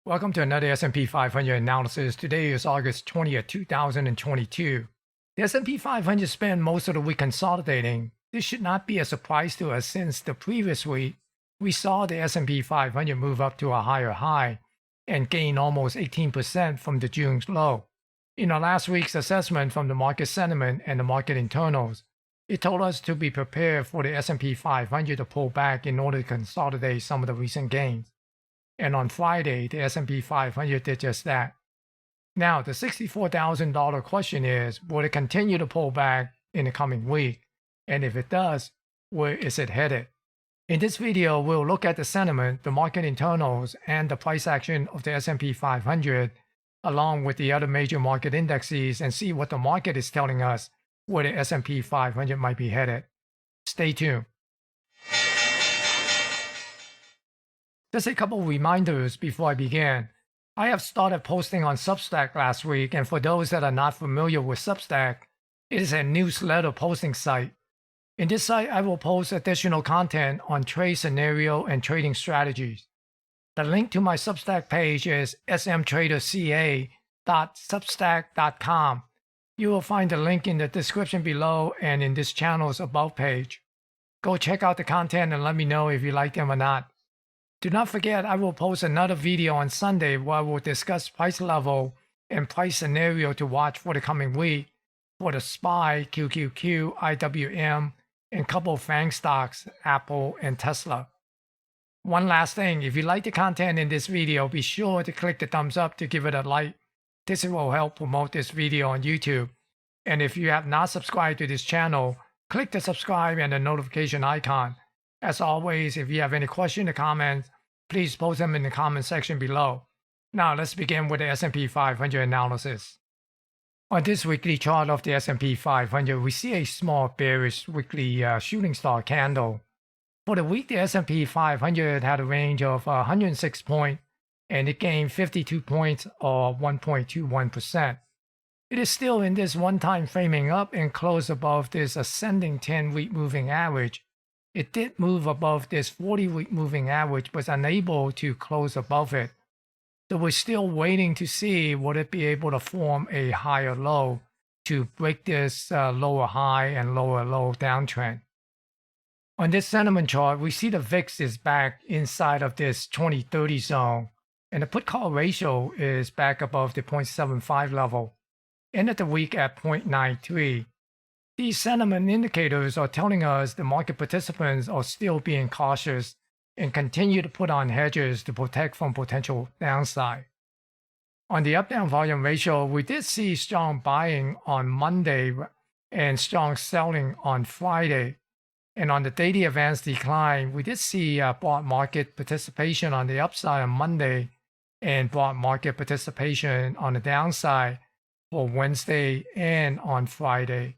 Welcome to another S&P 500 analysis. Today is August 20th, 2022. The S&P 500 spent most of the week consolidating. This should not be a surprise to us since the previous week, we saw the S&P 500 move up to a higher high and gain almost 18% from the June's low. In our last week's assessment from the market sentiment and the market internals, it told us to be prepared for the S&P 500 to pull back in order to consolidate some of the recent gains. And on Friday, the S&P 500 did just that. Now, the $64,000 question is, will it continue to pull back in the coming week? And if it does, where is it headed? In this video, we'll look at the sentiment, the market internals, and the price action of the S&P 500, along with the other major market indexes, and see what the market is telling us where the S&P 500 might be headed. Stay tuned. Just a couple reminders before I begin. I have started posting on Substack last week, and for those that are not familiar with Substack, it is a newsletter posting site. In this site, I will post additional content on trade scenario and trading strategies. The link to my Substack page is smtraderCA.substack.com. You will find the link in the description below and in this channel's About page. Go check out the content and let me know if you like them or not. Do not forget, I will post another video on Sunday where I will discuss price level and price scenario to watch for the coming week for the SPY, QQQ, IWM, and couple of FANG stocks, Apple and Tesla. One last thing, if you like the content in this video, be sure to click the thumbs up to give it a like. This will help promote this video on YouTube. And if you have not subscribed to this channel, click the subscribe and the notification icon. As always, if you have any questions or comments, please post them in the comment section below. Now let's begin with the S&P 500 analysis. On this weekly chart of the S&P 500, we see a small bearish weekly shooting star candle. For the week, the S&P 500 had a range of 106 points, and it gained 52 points or 1.21%. It is still in this one-time framing up and closed above this ascending 10-week moving average. It did move above this 40-week moving average, but was unable to close above it. So we're still waiting to see would it be able to form a higher low to break this lower high and lower low downtrend. On this sentiment chart, we see the VIX is back inside of this 20-30 zone, and the put-call ratio is back above the 0.75 level. Ended the week at 0.93. These sentiment indicators are telling us the market participants are still being cautious and continue to put on hedges to protect from potential downside. On the up-down volume ratio, we did see strong buying on Monday and strong selling on Friday. And on the daily advanced decline, we did see broad market participation on the upside on Monday and broad market participation on the downside for Wednesday and on Friday.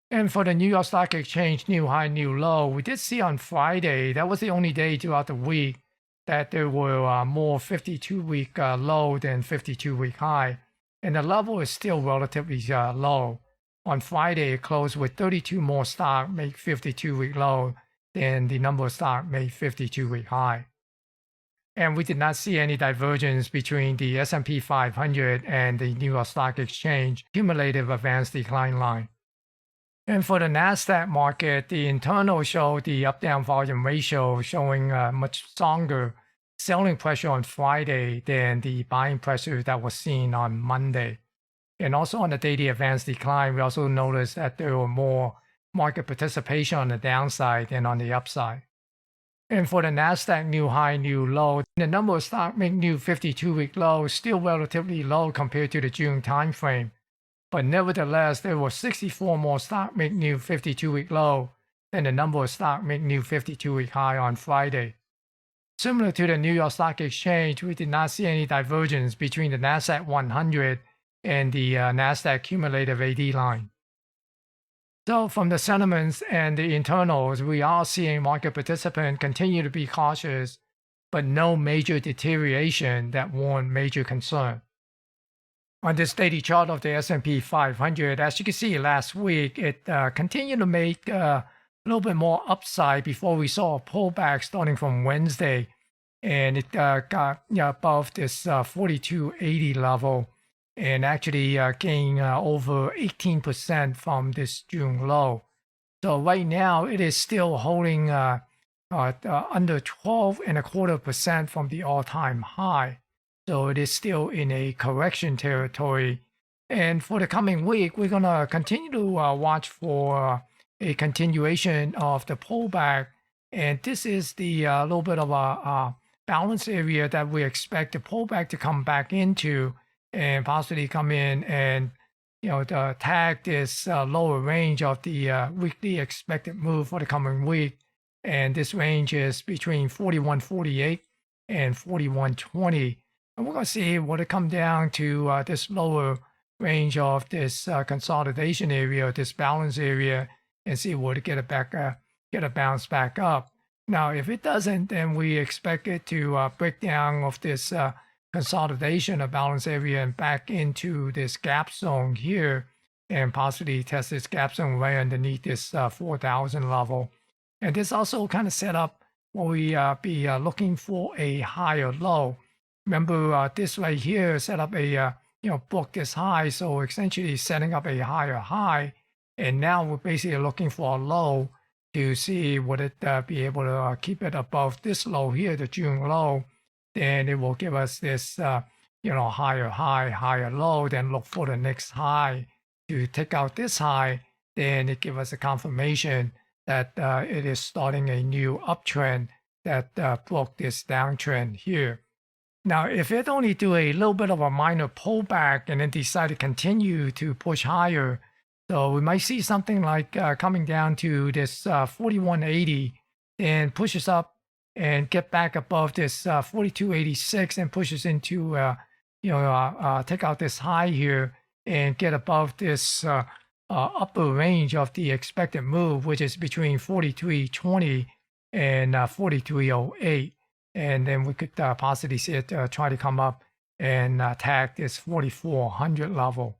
And for the New York Stock Exchange new high, new low, we did see on Friday, that was the only day throughout the week that there were more 52-week low than 52-week high. And the level is still relatively low. On Friday, it closed with 32 more stocks make 52-week low than the number of stocks made 52-week high. And we did not see any divergence between the S&P 500 and the New York Stock Exchange cumulative advanced decline line. And for the Nasdaq market, the internal showed the up-down volume ratio showing much stronger selling pressure on Friday than the buying pressure that was seen on Monday. And also on the daily advanced decline, we also noticed that there were more market participation on the downside than on the upside. And for the Nasdaq new high, new low, the number of stocks make new 52-week low is still relatively low compared to the June timeframe. But nevertheless, there were 64 more stocks make new 52-week low than the number of stocks make new 52-week high on Friday. Similar to the New York Stock Exchange, we did not see any divergence between the Nasdaq 100 and the Nasdaq cumulative AD line. So from the sentiments and the internals, we are seeing market participants continue to be cautious, but no major deterioration that warrant major concern. On this daily chart of the S&P 500, as you can see last week, it continued to make a little bit more upside before we saw a pullback starting from Wednesday and it got above this 4280 level, and actually gained over 18% from this June low. So right now it is still holding under 12.25% from the all-time high. So it is still in a correction territory. And for the coming week, we're gonna continue to watch for a continuation of the pullback. And this is the little bit of a balance area that we expect the pullback to come back into and possibly come in and tag this lower range of the weekly expected move for the coming week. And this range is between 41.48 and 41.20. And we're going to see what it come down to this lower range of this consolidation area, this balance area, and see what it get a bounce back up. Now, if it doesn't, then we expect it to break down of this consolidation of balance area and back into this gap zone here, and possibly test this gap zone right underneath this 4,000 level. And this also kind of set up where we be looking for a higher low. Remember, this right here set up a book this high, so essentially setting up a higher high. And now we're basically looking for a low to see would it be able to keep it above this low here, the June low. Then it will give us this higher high, higher low. Then look for the next high to take out this high. Then it gives us a confirmation that it is starting a new uptrend that broke this downtrend here. Now, if it only do a little bit of a minor pullback and then decide to continue to push higher, so we might see something like coming down to this 4180 and pushes up and get back above this 4286 and pushes into take out this high here and get above this upper range of the expected move, which is between 4320 and 4308. And then we could possibly see it try to come up and tag this 4400 level.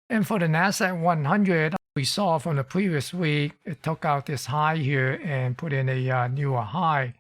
And for the Nasdaq 100, we saw from the previous week, it took out this high here and put in a newer high.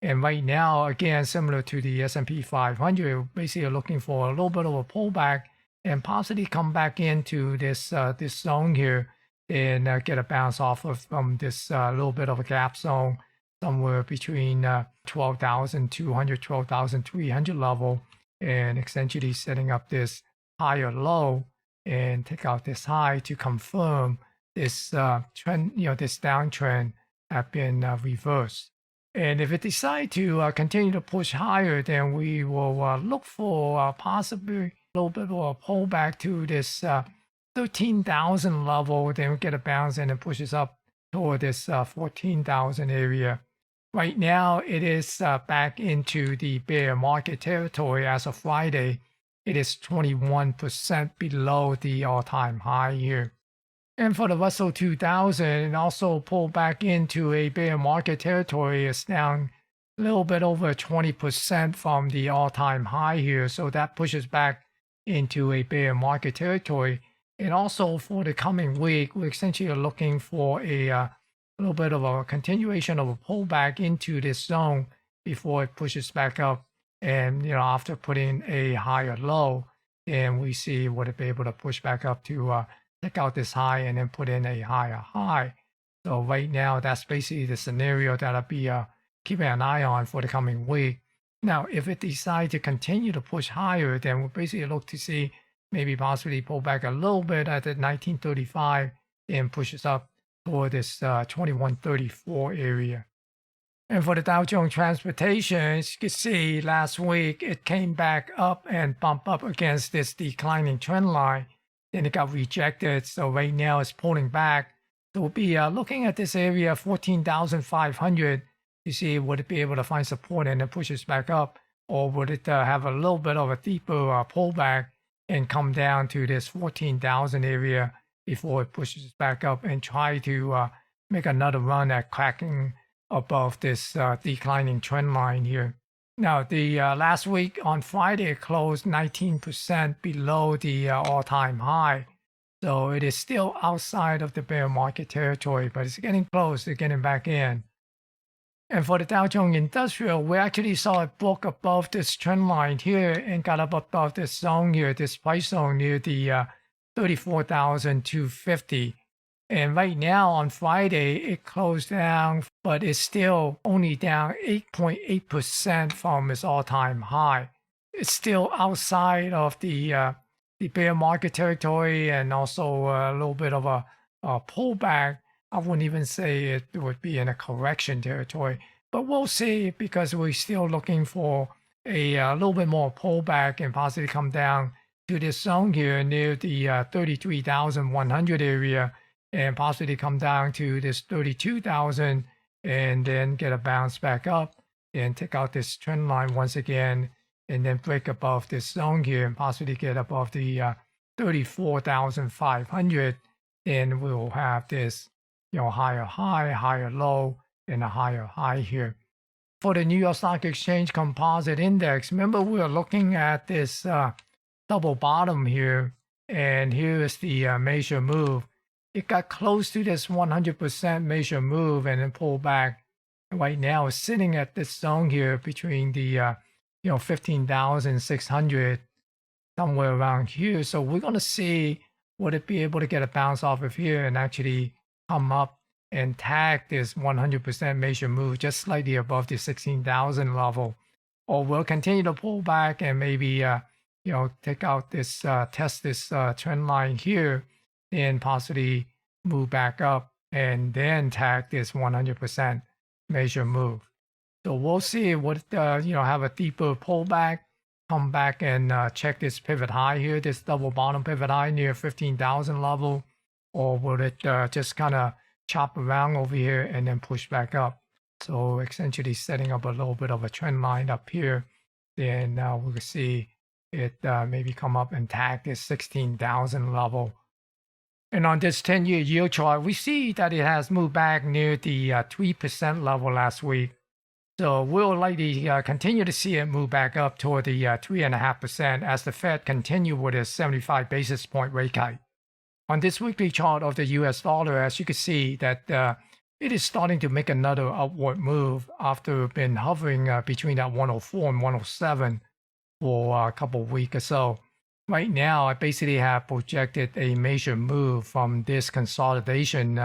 And right now, again, similar to the SP 500, we're basically looking for a little bit of a pullback and possibly come back into this this zone here and get a bounce off of from this little bit of a gap zone somewhere between 12,200, 12,300 level, and essentially setting up this higher low and take out this high to confirm this trend, this downtrend have been reversed. And if it decides to continue to push higher, then we will look for possibly a little bit of a pullback to this 13,000 level. Then we get a bounce and it pushes up toward this 14,000 area. Right now, it is back into the bear market territory as of Friday. It is 21% below the all-time high here. And for the Russell 2000, it also pulled back into a bear market territory. It's down a little bit over 20% from the all-time high here. So that pushes back into a bear market territory. And also for the coming week, we're essentially looking for a little bit of a continuation of a pullback into this zone before it pushes back up. And, after putting a higher low, then we see would it be able to push back up to take out this high and then put in a higher high. So right now, that's basically the scenario that I'll be keeping an eye on for the coming week. Now, if it decides to continue to push higher, then we'll basically look to see maybe possibly pull back a little bit at the 1935 and pushes up toward this 2134 area. And for the Dow Jones Transportation, as you can see, last week it came back up and bumped up against this declining trend line. Then it got rejected. So right now it's pulling back. So we'll be looking at this area, 14,500, to see would it be able to find support and then pushes back up, or would it have a little bit of a deeper pullback and come down to this 14,000 area before it pushes back up and try to make another run at cracking above this declining trend line here. Now, the last week on Friday, it closed 19% below the all-time high. So it is still outside of the bear market territory, but it's getting close to getting back in. And for the Dow Jones Industrial, we actually saw it broke above this trend line here and got up above this zone here, this price zone near the 34,250. And right now on Friday, it closed down, but it's still only down 8.8% from its all-time high. It's still outside of the bear market territory and also a little bit of a pullback. I wouldn't even say it would be in a correction territory, but we'll see because we're still looking for a little bit more pullback and possibly come down to this zone here near the 33,100 area and possibly come down to this 32,000 and then get a bounce back up and take out this trend line once again and then break above this zone here and possibly get above the 34,500. And we'll have this, higher high, higher low, and a higher high here. For the New York Stock Exchange Composite Index, remember we were looking at this double bottom here, and here is the major move. It got close to this 100% major move and then pulled back. Right now it's sitting at this zone here between the 15,600, somewhere around here. So we're going to see, would it be able to get a bounce off of here and actually come up and tag this 100% major move just slightly above the 16,000 level, or we'll continue to pull back and maybe take out this test this trend line here and possibly move back up and then tag this 100% major move. So we'll see what have a deeper pullback, come back and check this pivot high here, this double bottom pivot high near 15,000 level, or will it just kind of chop around over here and then push back up? So essentially setting up a little bit of a trend line up here. Then we can see it maybe come up and tag this 16,000 level. And on this 10-year yield chart, we see that it has moved back near the 3% level last week. So we'll likely continue to see it move back up toward the 3.5% as the Fed continue with its 75 basis point rate hike. On this weekly chart of the US dollar, as you can see that it is starting to make another upward move after been hovering between that 104 and 107 for a couple of weeks or so. Right now, I basically have projected a major move from this consolidation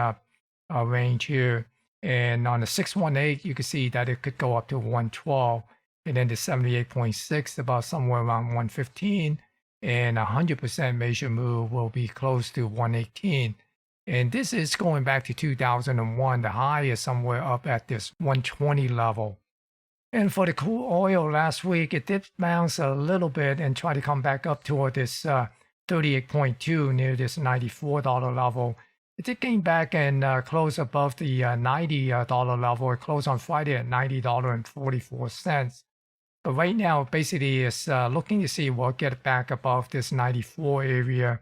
range here. And on the 618, you can see that it could go up to 112. And then the 78.6, about somewhere around 115. And 100% major move will be close to 118. And this is going back to 2001. The high is somewhere up at this 120 level. And for the crude oil last week, it did bounce a little bit and try to come back up toward this 38.2 near this $94 level. It did gain back and close above the $90 level. It closed on Friday at $90.44. But right now, basically, it's looking to see what get back above this 94 area.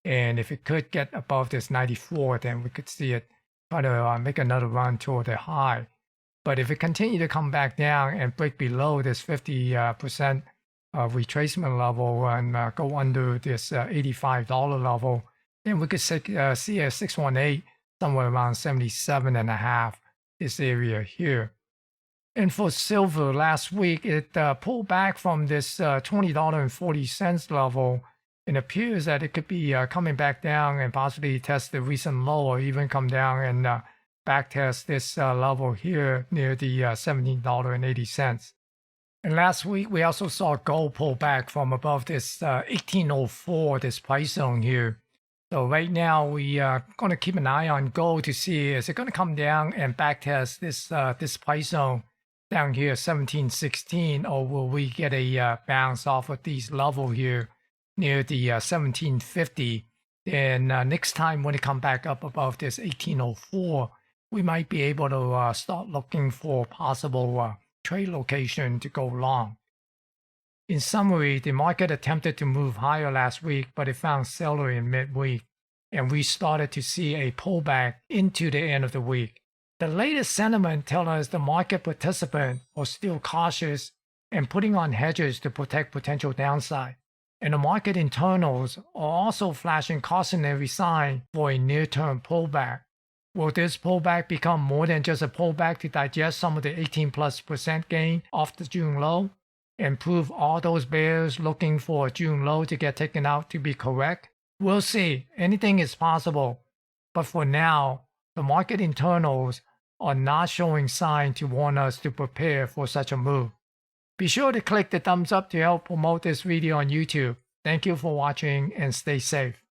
And if it could get above this 94, then we could see it try to make another run toward the high. But if it continue to come back down and break below this 50% retracement level and go under this $85 level, then we could see a 618 somewhere around 77.5, this area here. And for silver, last week, it pulled back from this $20.40 level. It appears that it could be coming back down and possibly test the recent low or even come down and back test this level here near the $17.80. And last week, we also saw gold pull back from above this 1804, this price zone here. So right now, we are going to keep an eye on gold to see, is it going to come down and back test this price zone down here, 1716, or will we get a bounce off of these level here near the 1750? Then next time when it come back up above this 1804, we might be able to start looking for possible trade location to go long. In summary, the market attempted to move higher last week, but it found seller in midweek, and we started to see a pullback into the end of the week. The latest sentiment tells us the market participants are still cautious and putting on hedges to protect potential downside. And the market internals are also flashing cautionary signs for a near-term pullback. Will this pullback become more than just a pullback to digest some of the 18+% gain off the June low and prove all those bears looking for a June low to get taken out to be correct? We'll see. Anything is possible. But for now, the market internals are not showing signs to warn us to prepare for such a move. Be sure to click the thumbs up to help promote this video on YouTube. Thank you for watching and stay safe.